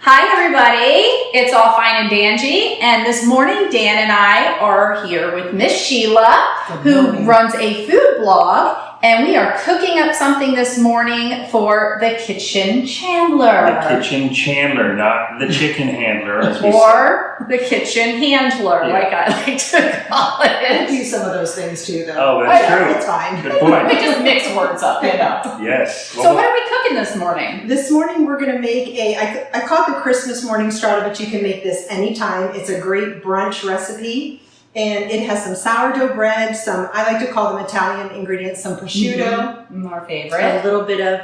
Hi everybody, it's All Fine and Danjee, and this morning Dan and I are here with Miss Sheila, who runs a food blog, and we are cooking up something this morning for the Kitchen Chandler. The Kitchen Chandler, not the chicken handler, as we Or the Kitchen Handler, like I like to call I it. do some of those things too, though. Oh, that's true. It's fine. Good point. We just mix words up, you know. Yes. So what are we cooking this morning? This morning we're going to make I call it the Christmas-Morning-Strata, but you can make this anytime. It's a great brunch recipe. And it has some sourdough bread, I like to call them Italian ingredients, some prosciutto, Our favorite. a little bit of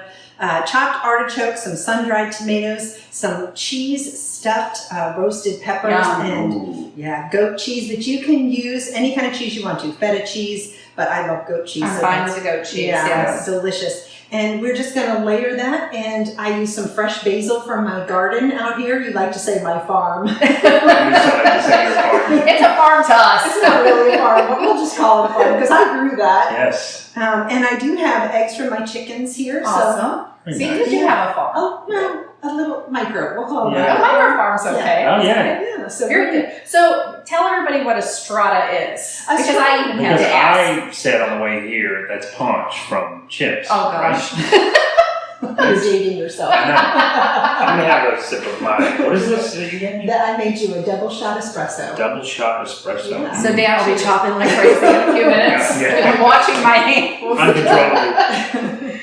chopped artichokes, some sun-dried tomatoes, some cheese stuffed roasted peppers, and goat cheese. But you can use any kind of cheese you want to, feta cheese, but I love goat cheese. I'm fine with the goat cheese, Yeah, it's delicious. And we're just going to layer that, and I use some fresh basil from my garden out here. You like to say my farm. You like to say your farm. It's a farm to us. It's not really a farm, but we'll just call it a farm because I grew that. Yes. And I do have eggs from my chickens here. Awesome. Very See, nice. did you have a farm? So, no, a little micro. We'll call it Yeah. A micro farm's okay. Oh, yeah. Yeah, so Very good. So tell everybody what a strata is. A Because strata- I even had Because to ask. I said on the way here, that's punch from chips. Oh gosh. You're dating yourself. I know. I'm going to have a sip of my, what is this that you gave me? That I made you a double shot espresso. Double shot espresso. Yeah. So Dan will be chopping like crazy in a few minutes. Yeah. I'm watching my hand. Uncontrollably.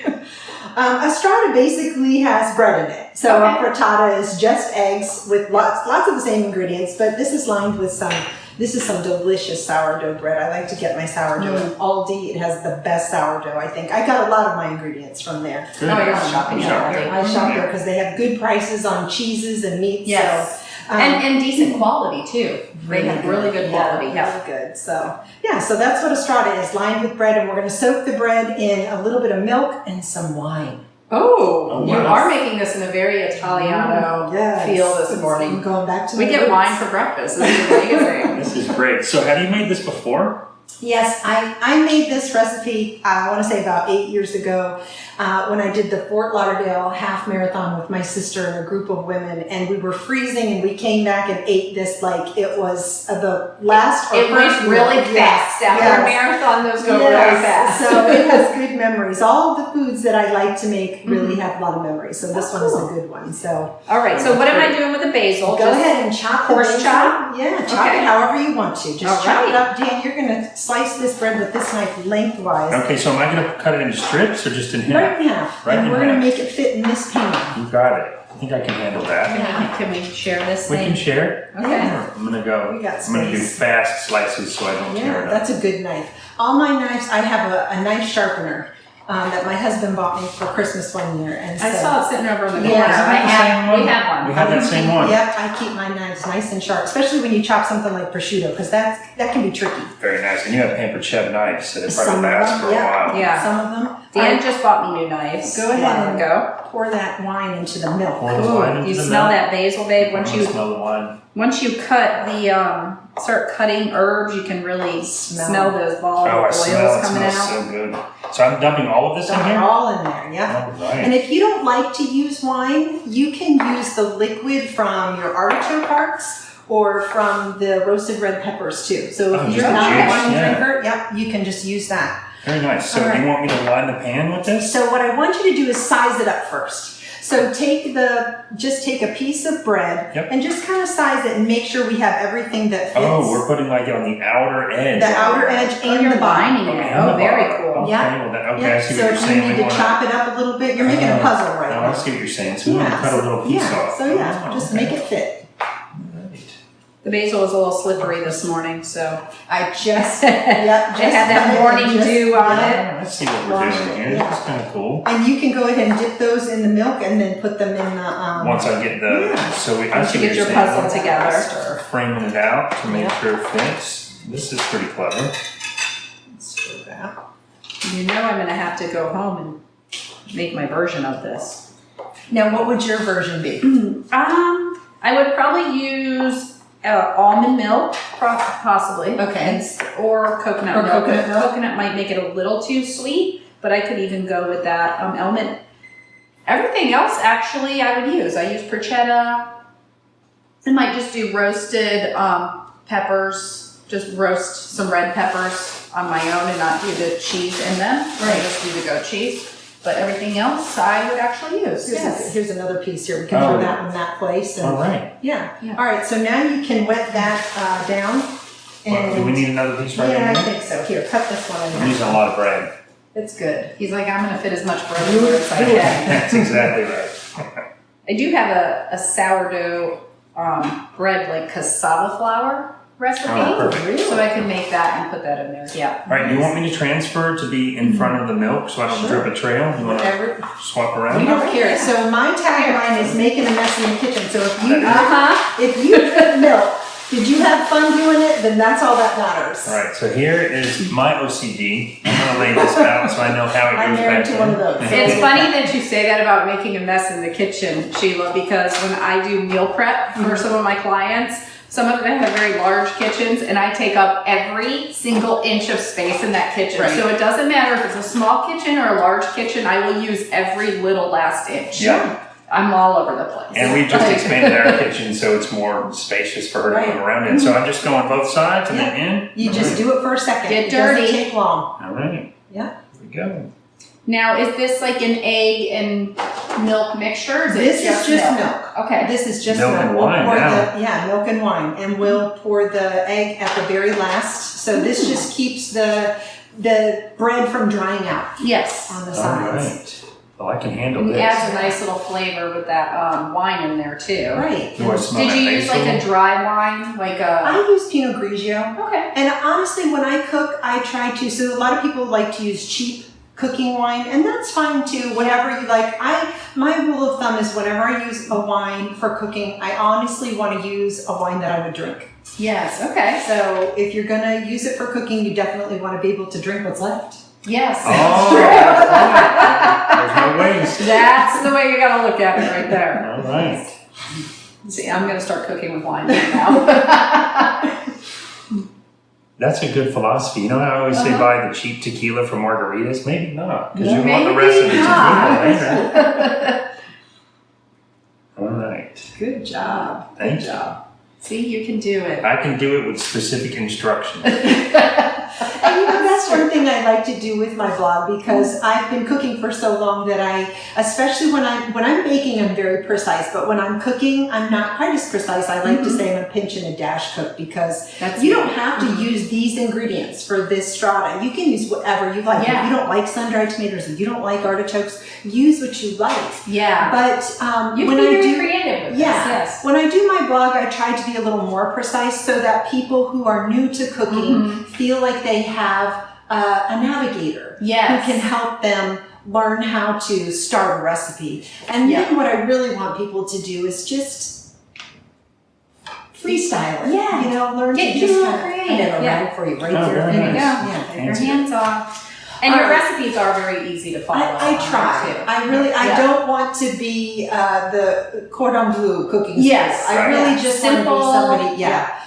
A strata basically has bread in it. So a frittata is just eggs with lots of the same ingredients, but this is lined with some delicious sourdough bread. I like to get my sourdough in Aldi. It has the best sourdough, I think. I got a lot of my ingredients from there. Good. Oh, you're not shopping at Aldi. I shop there because they have good prices on cheeses and meats. Yes. So, And decent quality too. They have really good quality. Yeah, really good. So that's what a strata is, lined with bread, and we're going to soak the bread in a little bit of milk and some wine. Oh, you wow. are making this in a very Italiano feel this morning. I'm going back to We my get roots. wine for breakfast. This is amazing. This is great. So have you made this before? Yes, I made this recipe, I want to say about 8 years ago, when I did the Fort Lauderdale half marathon with my sister and a group of women, and we were freezing, and we came back and ate this like it was the last or It first went really meal. fast. After a marathon, those go really fast. So it has good memories. All of the foods that I like to make really have a lot of memories. So this one is a good one. So All right, so what am I doing with the basil? go ahead and chop the coarse basil. chop? Yeah, chop Okay. it however you want to. Just All chop right. it up, Dan. You're going to slice this bread with this knife lengthwise. Okay, so am I going to cut it into strips or just in half? Right in half. Right And in we're going to half. make it fit in this pan. You got it. I think I can handle that. Can we share this We thing? can share. Okay. Yeah. I'm gonna go. We got I'm gonna do space. fast slices so I don't tear Yeah, it up. that's a good knife. All my knives, I have a knife sharpener that my husband bought me for Christmas one year. And I so, saw it sitting over in the corner. Yeah. We have one. We have that same one. Yep, I keep my knives nice and sharp, especially when you chop something like prosciutto, because that can be tricky. Very nice. And you have pampered chef knives that have Some probably of last them, for a yeah. while. Yeah. Some of them. Dan just bought me new knives. Go ahead and go. pour that wine into the milk. Pour the wine into You the smell milk. that basil, babe? I smell the wine. Once you cut the start cutting herbs, you can really smell those Oh, I oils smell it. coming Smells out. so good. So I'm dumping all of this in Dump it here? all in there, yeah. All right. And if you don't like to use wine, you can use the liquid from your artichoke hearts or from the roasted red peppers too. So if Oh, you're just the not a juice, wine yeah. drinker, yep, you can just use that. Very nice. So All right. you want me to line the pan with this? So what I want you to do is size it up first. So just take a piece of bread and just kind of size it and make sure we have everything that fits. Oh, we're putting like it on the outer edge. the outer edge and You're the bottom. lining it. Okay, Oh, the very bottom. cool. Okay, Yeah. well, I Yeah, see so what you're if you saying. need We to wanna- chop it up a little bit, you're making a puzzle right Oh, I now. see what you're saying. So we want to cut a little piece off. So yeah, Oh, just okay. make it fit. Right. The basil was a little slippery this morning, so I just, it yep, just had that cut it morning and just- dew on yeah. it. Let's see what we're Wash doing it, here. yeah. This is kind of cool. And you can go ahead and dip those in the milk and then put them in the Once I get the, yeah. so we, I Once see you what get you're your saying. puzzle together. Framing it out to make Yeah. sure it fits. This is pretty clever. Stir that. You know I'm going to have to go home and make my version of this. Now, what would your version be? I would probably use almond milk, possibly. Okay. Or coconut Or milk. coconut milk. Coconut might make it a little too sweet, but I could even go with that almond. Everything else, actually, I would use. I use pancetta, I might just do roasted peppers, just roast some red peppers on my own and not do the cheese in them. Right. I just do the goat cheese. But everything else I would actually use. Here's another piece here. We can throw that in that place. And, All right. Yeah. All right. So now you can wet that down. And Do we need another piece right yeah, in I here? think so. Here, cut this one in I'm half. using a lot of bread. It's good. He's like, I'm going to fit as much bread in there as I can. That's exactly right. I do have a sourdough bread, like cassava flour recipe. Oh, perfect. So I can make that and put that in there. Yeah. All right, do you want me to transfer to be in front of the milk so I don't Sure. drip a trail? You want to swap We around? don't care. So my tagline is making a mess in the kitchen. So if you Uh-huh. if you put milk, did you have fun doing it? Then that's all that matters. All right, so here is my OCD. I'm going to lay this out so I know how it I'm goes married back to in. one of those. It's funny that you say that about making a mess in the kitchen, Sheila, because when I do meal prep for some of my clients, some of them have very large kitchens, and I take up every single inch of space in that kitchen. Right. So it doesn't matter if it's a small kitchen or a large kitchen, I will use every little last inch. Yeah. I'm all over the place. And we just expanded our kitchen so it's more spacious for her to move around in. So I'm just going both sides and then in. You just do it for a second. Get It dirty. doesn't take long. All right. Yeah. Here we go. Now, is this like an egg and milk mixture? Or This is just milk. Okay. This is just Milk and wine pour now. milk and wine, and we'll pour the egg at the very last. So this just keeps the bread from drying out Yes. on the All sides. right. Well, I can handle It this. adds a nice little flavor with that wine in there too. Right. You want to smell Did you that use like basil? a dry wine, like I a? use Pinot Grigio. Okay. And honestly, when I cook, I try to. So a lot of people like to use cheap cooking wine, and that's fine too. Whatever you like. My rule of thumb is whenever I use a wine for cooking, I honestly want to use a wine that I would drink. Yes. Okay. So if you're gonna use it for cooking, you definitely want to be able to drink what's left. Yes. Oh, there's no waste. That's the way you gotta look at it right there. All right. See, I'm gonna start cooking with wine now. That's a good philosophy. You know how I always say buy the cheap tequila for margaritas? Maybe not, because you want the rest of the tequila later. All right. Good job. Thank you. See, you can do it. I can do it with specific instructions. And that's one thing I like to do with my blog, because I've been cooking for so long that especially when I'm baking, I'm very precise. But when I'm cooking, I'm not quite as precise. I like to say I'm a pinch and a dash cook, because you don't have to use these ingredients for this strata. You can use whatever you like. Yeah. If you don't like sun-dried tomatoes, if you don't like artichokes, use what you like. Yeah. But You when can be I very do, creative with this. yeah, Yes. when I do my blog, I try to be a little more precise so that people who are new to cooking feel like they have a navigator Yes. who can help them learn how to start a recipe. And then what I really want people to do is just freestyle it. Yeah. You know, learn Get to you just a little kind of, I creative. have a Yeah. rag for you right Oh, there. very There you go. nice. Yeah. Take your Fancy. hands off. And your All right. recipes are very easy to follow. I try. I really, I don't want to be the cordon bleu cooking Yes. school. I really just want to be Simple. somebody,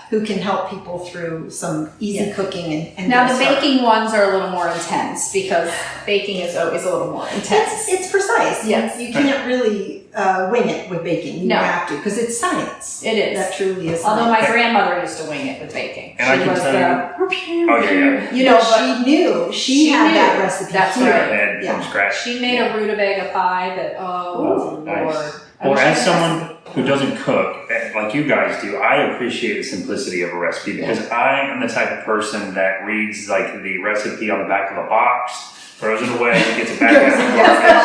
who can help people through some easy cooking and Now get the started. baking ones are a little more intense because baking is always a little more intense. It's precise. Yes. You can't really wing it with baking. You No. have to, because it's science. It is. That truly is Although science. my grandmother used to wing it with baking. And I can was tell the, Oh, yeah. you know, But she knew. She had knew. that recipe. That's here. right. Head Yeah. from scratch. she made a rutabaga pie that, Oh, nice. Lord. I Well, wish I as could someone who doesn't cook, like you guys do, I appreciate the simplicity of a recipe, because I am the type of person that reads like the recipe on the back of a box, throws it away, gets it back out of the box,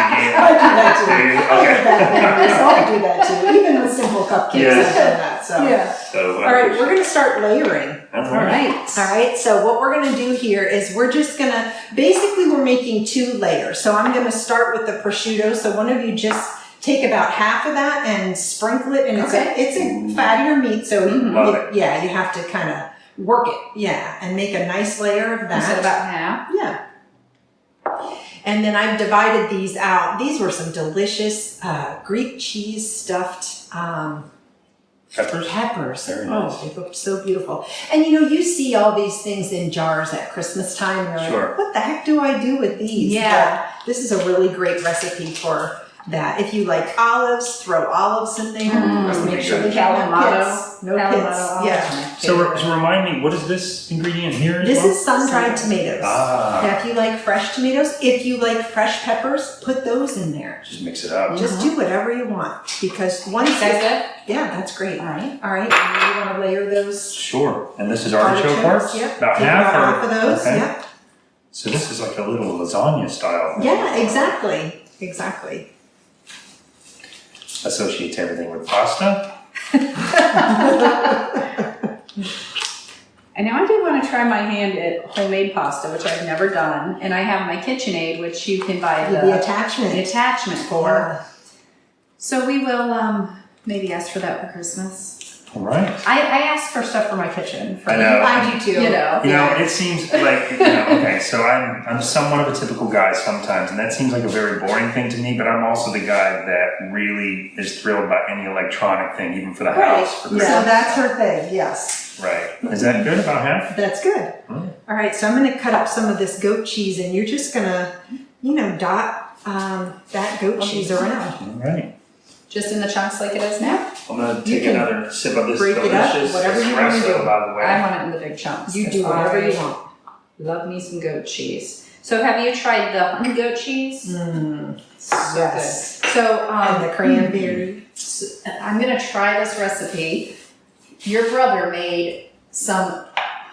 reads it I do again. that too. I Okay. do that too. Even with simple cupcakes, Yeah. I've done that. So. Yeah. So, All right, we're going to start layering. all All right. right. All right, so what we're going to do here is we're just going to, basically we're making 2 layers. So I'm going to start with the prosciutto. So one of you just take about half of that and sprinkle it. And it's a fattier meat, so Love it. you have to kind of work it. And make a nice layer of You that. said about half. Yeah. And then I've divided these out. These were some delicious Greek cheese stuffed Peppers? peppers. Very nice. Oh, they looked so beautiful. And you see all these things in jars at Christmas time. And you're Sure. like, what the heck do I do with these? Yeah. But this is a really great recipe for that. If you like olives, throw olives in there. Just make sure they have no pits. No pits. Yeah. So remind me, what is this ingredient here? As This well? is sun-dried tomatoes. Now, if you like fresh tomatoes, if you like fresh peppers, put those in there. Just mix it up. Just do whatever you want, because once That's it? yeah, that's great. All right. All right, and you want to layer those Sure. And this is artichoke parts? Yep. About Take half? about or- half of those. okay. Yep. So this is like a little lasagna style. Yeah, exactly. Exactly. Associates everything with pasta. And now I do want to try my hand at homemade pasta, which I've never done. And I have my KitchenAid, which you can buy The attachment. the attachment for. Yeah. So we will maybe ask for that for Christmas. All right. I ask for stuff for my kitchen. For I know. I do too. You know. You know, it seems like, okay, so I'm somewhat of a typical guy sometimes, and that seems like a very boring thing to me, but I'm also the guy that really is thrilled by any electronic thing, even for the Right. house. For So Christmas. that's her thing. Yes. Right. Is that good? About half? That's good. Mm. All right, so I'm going to cut up some of this goat cheese, and you're just going to, dot that goat cheese around. All right. Just in the chunks like it is now? I'm going to You take can another sip of this break it up, delicious whatever you wanna espresso, do. by the way. I want it in the big chunks. You 'cause do whatever I you want. Love me some goat cheese. So have you tried the honey goat cheese? So Yes. good. So And the cranberry. I'm gonna try this recipe. Your brother made some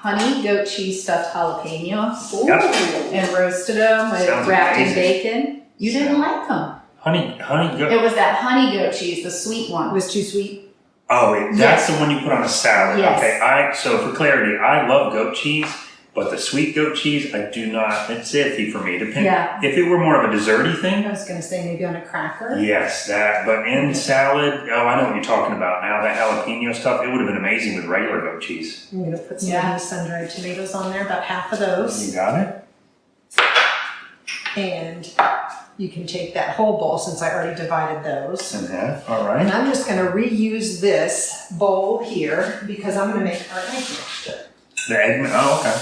honey goat cheese stuffed jalapenos Yep. and roasted them with Sounds wrapped in amazing. bacon. You didn't like them. Honey goat. It was that honey goat cheese, the sweet It one. was too sweet. Oh, wait, that's the one you put on a salad. Yes. Okay, so for clarity, I love goat cheese, but the sweet goat cheese, I do not, it's iffy for me. Yeah. If it were more of a desserty thing, I was going to say maybe on a cracker. yes, that, but in salad, oh, I know what you're talking about now, that jalapeno stuff, it would have been amazing with regular goat cheese. I'm going to put some Yeah. of these sun-dried tomatoes on there, about half of those. You got it? And you can take that whole bowl since I already divided those. And that, all And right. I'm just going to reuse this bowl here because I'm going to make our egg mixture. The egg, oh, okay.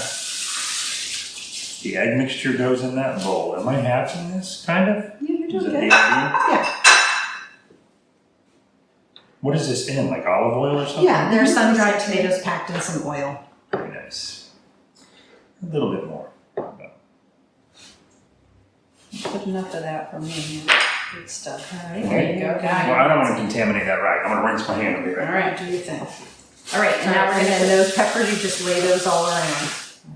The egg mixture goes in that bowl. Am I having this, kind of? Yeah, you're Is doing that good. the idea? Yeah. What is this in, like olive oil or something? Yeah, they're sun-dried tomatoes packed in some oil. Very nice. A little bit more. Put enough of that for me. Good stuff. All right. There you go. Well, I don't want to contaminate that right. I'm going to rinse my hand. I'll be All right right. Do your thing. All right. And now we're and gonna. then those peppers, you just lay those all around.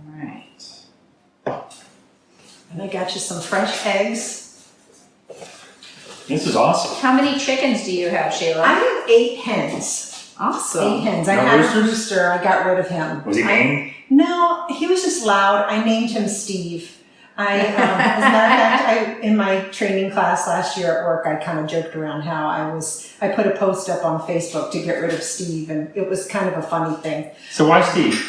All right. And I got you some fresh eggs. This is awesome. How many chickens do you have, Sheila? I have 8 hens. Awesome. 8 hens. I No had roosters? a rooster. I got rid of him. Was he mean? No, he was just loud. I named him Steve. As a matter of fact, in my training class last year at work, I kind of joked around how I put a post up on Facebook to get rid of Steve, and it was kind of a funny thing. So why Steve?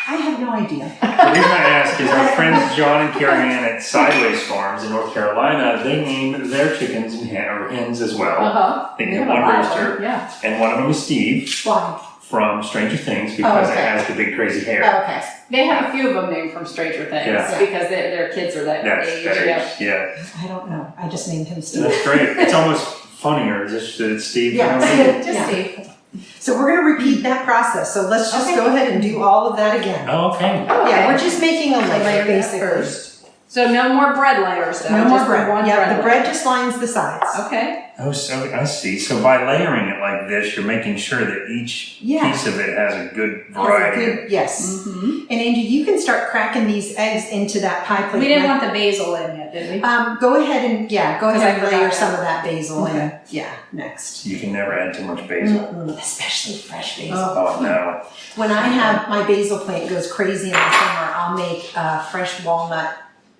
I have no idea. The reason I ask is our friends John and Carrie Ann at Sideways Farms in North Carolina, they named their chickens and hens as well. Uh-huh. They We have have a one lot of rooster. them, yeah. And one of them is Steve Why? from Stranger Things because okay. it has the big crazy hair. Oh, okay. They have a few of them named from Stranger Things Yeah. because their kids are that That's age. that Yeah. age. Yeah. I don't know. I just named him Steve. That's great. It's almost funnier just that it's Steve. Yeah. Just Yeah. Steve. So we're going to repeat that process. So let's just Okay. go ahead and do all of that again. Oh, okay. Yeah, we're just making a So layer layer, that basically. first. So no more bread layers though. No more just the bread. One Yeah, bread the bread layer. just lines the sides. Okay. Oh, so I see. So by layering it like this, you're making sure that each Yeah. piece of it has a good Has a variety. good- yes. Mm-hmm. And Angie, you can start cracking these eggs into that pie plate. We didn't want the basil in it, did we? Go ahead and go 'Cause ahead I and forgot layer that. some of that basil in. Okay. Yeah, next. You can never add too much basil. Especially fresh basil. Oh, no. When I have my basil plant goes crazy in the summer, I'll make fresh walnut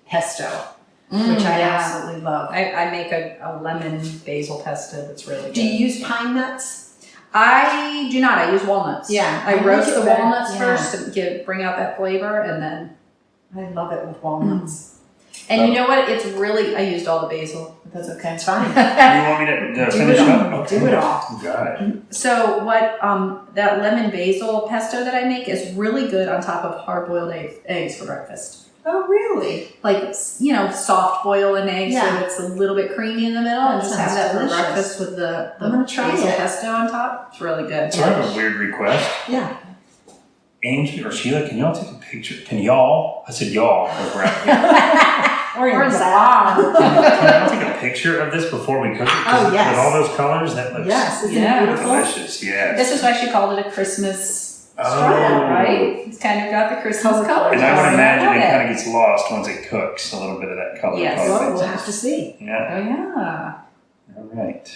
pesto, which I yeah. absolutely love. I make a lemon basil pesto that's really good. Do you use pine nuts? I do not. I use walnuts. Yeah, I I roast like the it better. walnuts Yeah. first to bring out that flavor, and then. I love it with walnuts. And you know what? It's really. I used all the basil. But that's okay. It's fine. You want me to Do finish it up? all. Okay. Do it all. You got it. So what? That lemon basil pesto that I make is really good on top of hard-boiled eggs for breakfast. Oh, really? Like, soft boil an egg Yeah. so it's a little bit creamy in the middle, and That just have sounds that for delicious. breakfast with the I'm gonna try basil it. pesto on top. It's really good. So I have a weird request. Yeah. Angie or Sheila, can y'all take a picture? Can y'all? I said y'all over out here. Or Where's your the dad. Can y'all take a picture of this before we cook it? 'Cause Oh, yes. With all those colors, that looks Yes, isn't Yeah. it beautiful? delicious. Yes. This is why she called it a Christmas-Strata, Oh. right? It's kind of got the Christmas Color. color. And I would imagine love it kind of gets lost once it cooks, a little bit of that color. Yes. Well, probably. we'll have to see. Yeah. Oh, yeah. All right.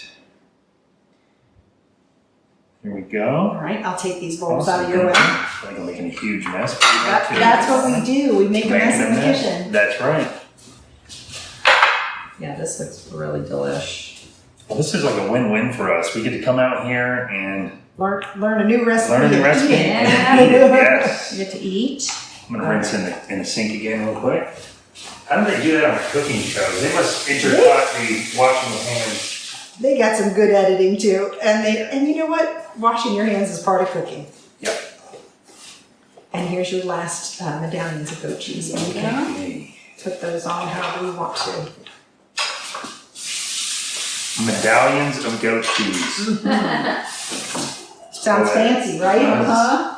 Here we go. All right, I'll take these bowls out of your way. I think I'm making a huge mess. But you got to. That's what we do. We make a mess Making in the mess. kitchen. That's right. Yeah, this looks really delish. Well, this is like a win-win for us. We get to come out here and Learn a new recipe. learn a new and recipe. eat it. Yeah. And eat it. Yes. You get to eat. I'm gonna rinse in the sink again real quick. How do they do that on a cooking show? They must intercut the washing of hands. They got some good editing too, and you know what? Washing your hands is part of cooking. Yep. And here's your last medallions of goat cheese, and you can Okay. put those on however you want to. Medallions of goat cheese. Sounds Boy. fancy, right? Uh-huh.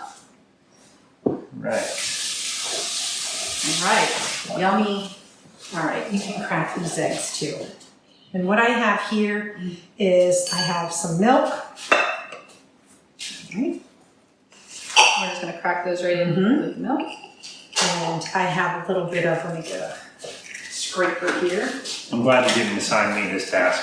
Right. All right. Yummy. All right, you can crack these eggs too. And what I have here is I have some milk. We're just going to crack those right in Mhm. with milk. And I have a little bit of, let me get a scraper here. I'm glad you didn't assign me this task.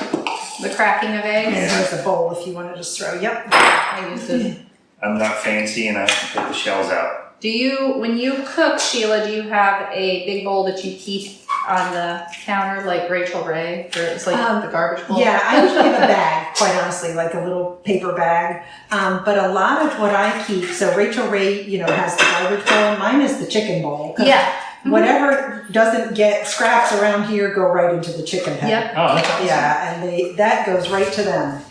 The cracking of eggs. And here's a bowl if you want to just throw, yep. I use the. I'm not fancy and I have to put the shells out. Do you, when you cook, Sheila, do you have a big bowl that you keep on the counter like Rachel Ray? Or it's like the garbage bowl? Yeah, I usually have a bag, quite honestly, like a little paper bag. But a lot of what I keep, so Rachel Ray, has the garbage bowl. Mine is the chicken bowl. 'Cause Yeah. Whatever doesn't get scraps around here go right into the chicken pen. Yep. Oh, that's awesome. Yeah, and that goes right to them.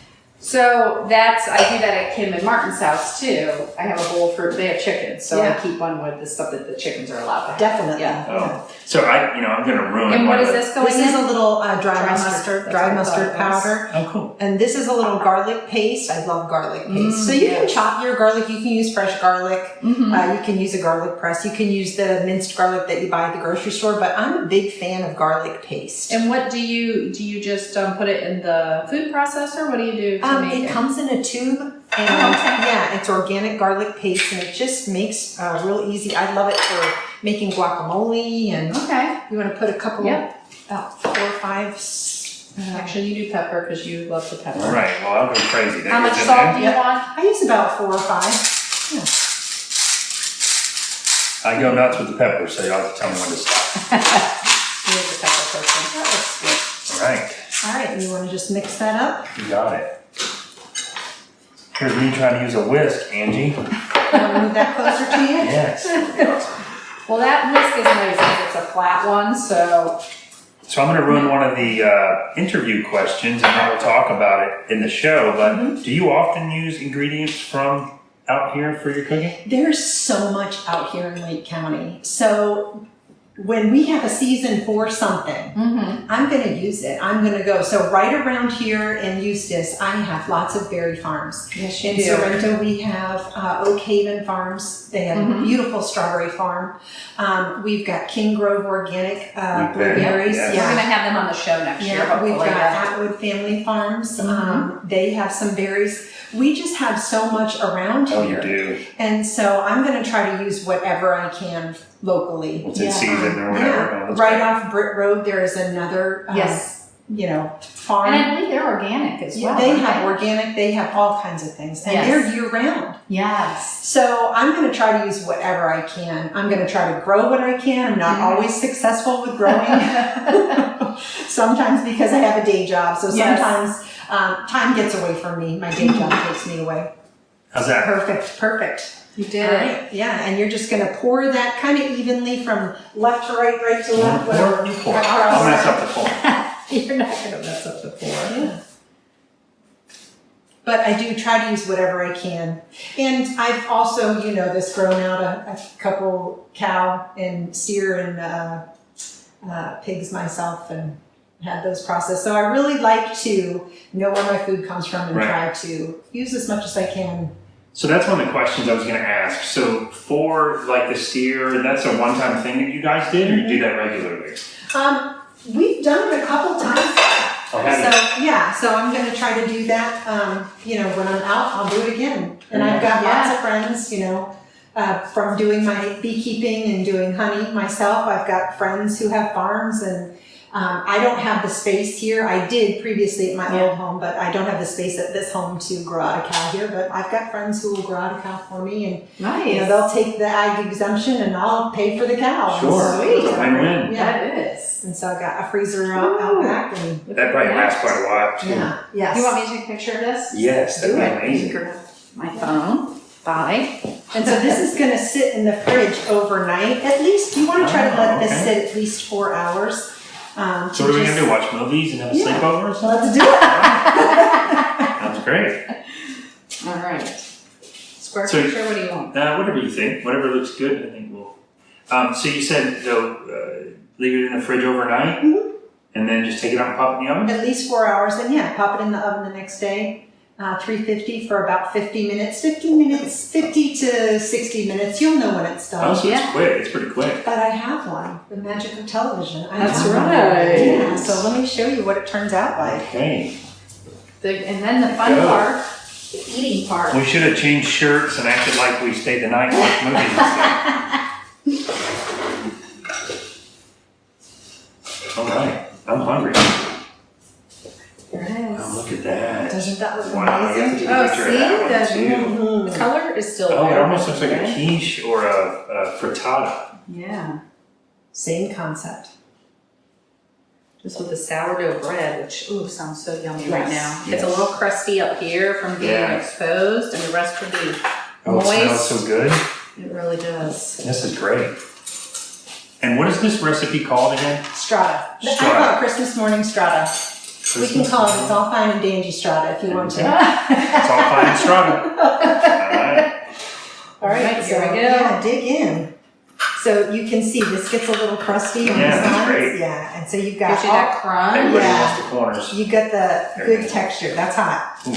So I do that at Kim and Martin's house too. I have a bowl for, they have chickens, so Yeah. I keep one with the stuff that the chickens are allowed to have. Definitely. Yeah. Oh. So I'm gonna ruin And one what of is the- this going This in? is a little dry Dry mustard. mustard, That's dry what I mustard thought it was. powder. Oh, cool. And this is a little garlic paste. I love garlic paste. So you can yes. chop your garlic. You can use fresh garlic. Mhm. You can use a garlic press. You can use the minced garlic that you buy at the grocery store. But I'm a big fan of garlic paste. And what do you just put it in the food processor? What do you do to make It it? comes in a tube, and Oh, okay. yeah, it's organic garlic paste, and it just makes real easy. I love it for making guacamole, and Okay. you want to put a couple, Yep. about 4 or 5. Actually, you do pepper because you love the pepper. All right. Well, I'll go crazy. That How much goes in salt there. do you Yep. want? I use about 4 or 5. I go nuts with the pepper, so y'all have to tell me when to stop. You're the pepper person. That looks good. All right. All right, you want to just mix that up? You got it. Here's me trying to use a whisk, Angie. You want to move that closer to you? Yes. Well, that whisk is nice because it's a flat one, so So I'm going to ruin one of the interview questions, and then we'll talk about it in the show. But do you often use ingredients from out here for your cooking? There's so much out here in Lake County. So when we have a season for something, I'm going to use it. I'm going to go. So right around here in Eustis, I have lots of berry farms. yes, you In do. Sorrento, we have Oak Haven Farms. They have a beautiful strawberry farm. We've got King Grove Organic blueberries. yes. We're gonna have them on the show next year. Yeah, we've Hopefully. got Atwood Family Farms. They have some berries. We just have so much around here. Oh, you do. And so I'm going to try to use whatever I can locally. What's in season or whatever. Yeah. Oh, that's Right great. off Britt Road, there is another, Yes. farm. And I believe they're organic as well. They aren't have organic, they have all kinds of things. And Yes. they're year round. Yes. So I'm going to try to use whatever I can. I'm going to try to grow what I can. I'm not always successful with growing. Sometimes because I have a day job. So Yes. sometimes time gets away from me. My day job takes me away. How's that? Perfect. You All did it. right, yeah, and you're just gonna pour that kind of evenly from left to right, right to left, whatever. You pour. I'll mess up the pour. You're not gonna mess up the pour. Yeah. But I do try to use whatever I can. And I've also, grown out a couple cow and steer and pigs myself and had those processed. So I really like to know where my food comes from and try to use as much as I can. So that's one of the questions I was going to ask. So for like the steer, that's a one-time thing that you guys did, or you do that regularly? We've done it a couple times. So I'm going to try to do that. When I'm out, I'll do it again. And I've got lots of friends, from doing my beekeeping and doing honey myself. I've got friends who have farms, and I don't have the space here. I did previously at my old home, but I don't have the space at this home to grow out a cow here. But I've got friends who will grow out a cow for me, and they'll take the ag exemption, and I'll pay for the cow. Sure, Sweet. it's a win-win. Yeah, it is. And so I've got a freezer out back. And That probably lasts quite a while too. yeah, yes. You want me to take a picture of this? Yes, that'd be amazing. Grab my phone. Bye. And so this is going to sit in the fridge overnight. At least you want to try to let this sit at least 4 hours. So what are we going to do? Watch movies and have a sleepover or something? Let's do it. Sounds great. All right. Square picture, what do you want? Whatever you think. Whatever looks good, I think we'll... so you said, leave it in the fridge overnight, and then just take it out and pop it in the oven? At least 4 hours. Then pop it in the oven the next day. 350 for about 50 minutes. 50 to 60 minutes. You'll know when it's done. Oh, so it's quick. It's pretty quick. But I have one. The magic of television. That's have one. right. Yeah, so let me show you what it turns out like. Okay. And then the fun part, the eating part. We should have changed shirts and acted like we stayed the night and watched movies instead. All right. I'm hungry. There it is. Oh, look at that. Doesn't that look Wow, you have to amazing? take a picture of that one, too. The color is still Oh, it there. almost looks like a quiche or a frittata. Yeah. Same concept. Just with the sourdough bread, which sounds so yummy right now. Yes. It's a little crusty up here from being Yeah. exposed, and the rest will be Oh, it moist. smells so good. It really does. This is great. And what is this recipe called again? Strata. I Strata. call it Christmas-Morning-Strata. We can call it, it's all fine and Danjee strata if you want to. It's all fine and strata. All right, here we go. Yeah, dig in. So you can see this gets a little crusty on the Yeah, that's sides. great. Yeah, and so you've got Gives you that crunch. Everybody Yeah. wants the corners. you got the There good you go. texture. That's hot. Oh,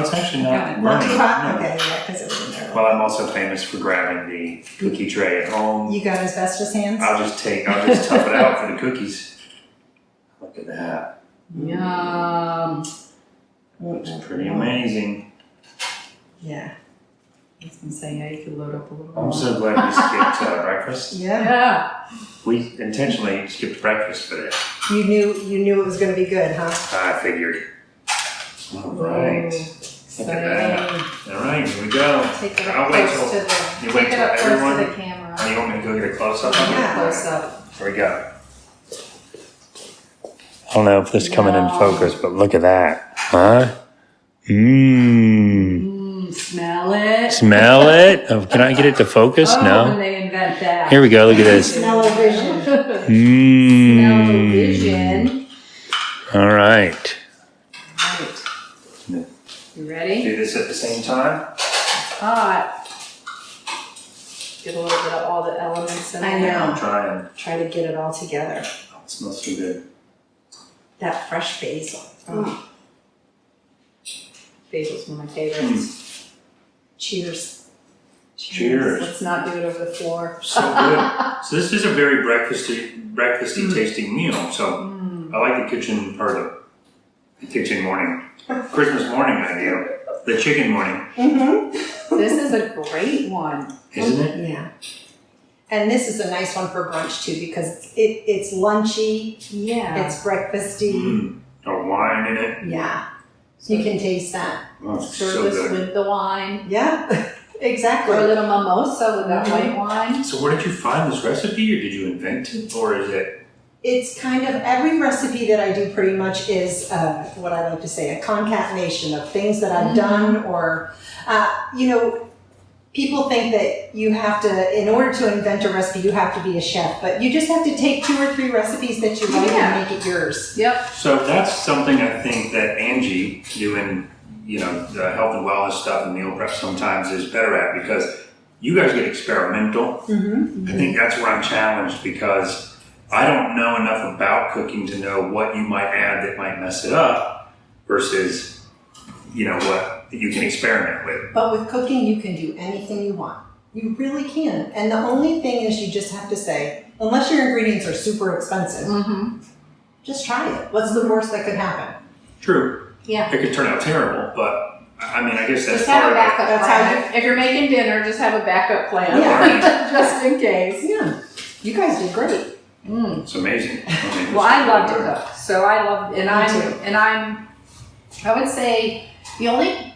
it's actually not Not too burning. hot? No. Okay, yeah, because it was in there. Well, I'm also famous for grabbing the cookie tray at home. You got asbestos hands? I'll just tough it out for the cookies. Look at that. Yum. Looks pretty amazing. Yeah. I was gonna say, yeah, you could load up a little I'm more. so glad we skipped breakfast. Yeah. Yeah. We intentionally skipped breakfast for this. You knew it was going to be good, huh? I figured. All right. Look at that. Exciting. All right, here we go. Take it I'll up wait close till- to the. you wait Take it till up close everyone- to the camera. Oh, you want me to go get a close-up on it? Yeah. Close up. Here we go. I don't know if this is coming in Yum. focus, but look at that. Huh? Mmm. Smell it. Smell it? Oh, can I get it to focus? When No. they invent that. Here we go. Look at this. Smell-o-vision. Mmm. Smell-o-vision. All right. Right. You ready? Do this at the same time. Hot. Get a little bit of all the elements in I there. know. I'm trying. Try to get it all together. Oh, it smells so good. That fresh basil. Oh. Basil's one of my favorites. Cheers. Cheers. Let's not do it over the floor. So good. So this is a very breakfasty tasting meal. So I like the kitchen morning, Christmas morning idea. The chicken morning, Mm-hmm. This is a great one. isn't it? Yeah. And this is a nice one for brunch too because it's lunchy, Yeah. it's breakfasty. Mm. Or wine in it. Yeah. You can taste that. Oh, it's Serve so this good. with the wine. Yeah. Exactly. Or a little mimosa with that white wine. So where did you find this recipe, or did you invent it, or is it? It's kind of every recipe that I do pretty much is what I like to say, a concatenation of things that I've done or, people think that you have to, in order to invent a recipe, you have to be a chef, but you just have to take 2 or 3 recipes that you like and make it yours. Yep. So that's something I think that Angie, doing, the health and wellness stuff and meal prep sometimes is better at, because you guys get experimental. I think that's where I'm challenged, because I don't know enough about cooking to know what you might add that might mess it up versus, what you can experiment with. But with cooking, you can do anything you want. You really can. And the only thing is you just have to say, unless your ingredients are super expensive, just try it. What's the worst that could happen? True. Yeah. It could turn out terrible, but I mean, I guess that's Just have part a of it. backup That's plan. how If you're making dinner, just have a backup plan. Yeah. Just in case. Yeah. You guys did great. It's amazing. Well, I love to cook, so I love, Me too. I would say the only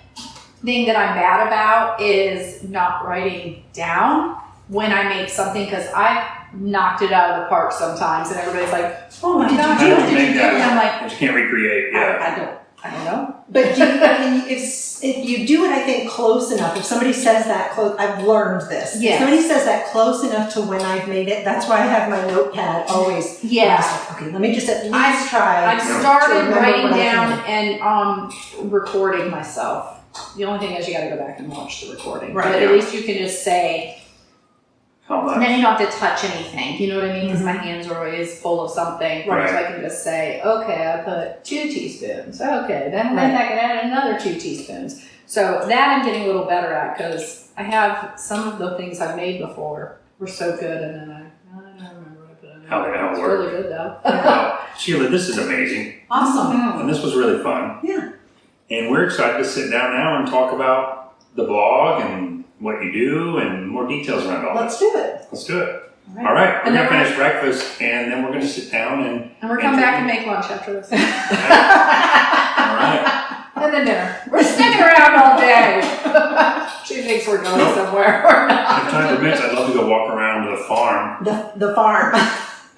thing that I'm bad about is not writing down when I make something, because I've knocked it out of the park sometimes, and everybody's like, "Oh my gosh, How what did you did you make do?" that? And I'm like, But you can't recreate, yeah. I don't know. But if you do it, I think, close enough, if somebody says that close, I've learned this. Yes. If somebody says that close enough to when I've made it, that's why I have my notepad always. Yeah. I'm just like, okay, let me just at least try. I've to started remember writing what I down can and recording myself. The only thing is you got to go back and watch the recording. Right. But Yeah. at least you can just say, How and much? then you don't have to touch anything. You know what I mean? Because my hands are always full of something. Right. So I can just say, okay, I put 2 teaspoons. Okay, then Right. I can add another 2 teaspoons. So that I'm getting a little better at, because I have some of the things I've made before were so good, and then I don't remember what I put in. How it It's worked. really good though. Well, Sheila, this is amazing. Awesome. And this was really fun. Yeah. And we're excited to sit down now and talk about the blog and what you do and more details around all Let's this. do it. Let's do it. All All right, we're And going then to finish breakfast, and then we're going to sit down and... And we're coming back and make lunch after this. All right. And then dinner. We're sticking around all day. She thinks we're going somewhere. We're not. If time permits, I'd love to go walk around the farm The farm.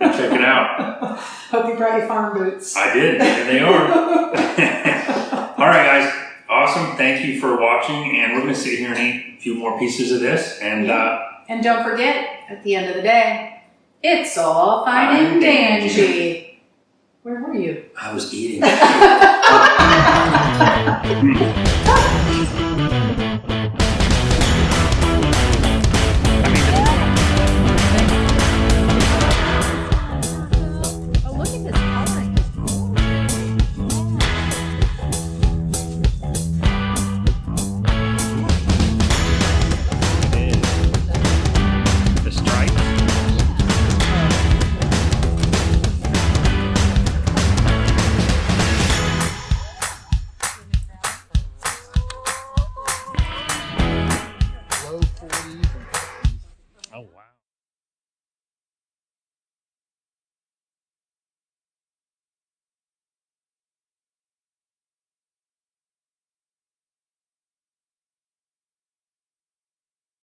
and check it out. Hope you brought your farm boots. I did, and they are. All right, guys. Awesome. Thank you for watching, and we're going to sit here and eat a few more pieces of this. And And don't forget, at the end of the day, it's all fine and dandy. Where were you? I was eating.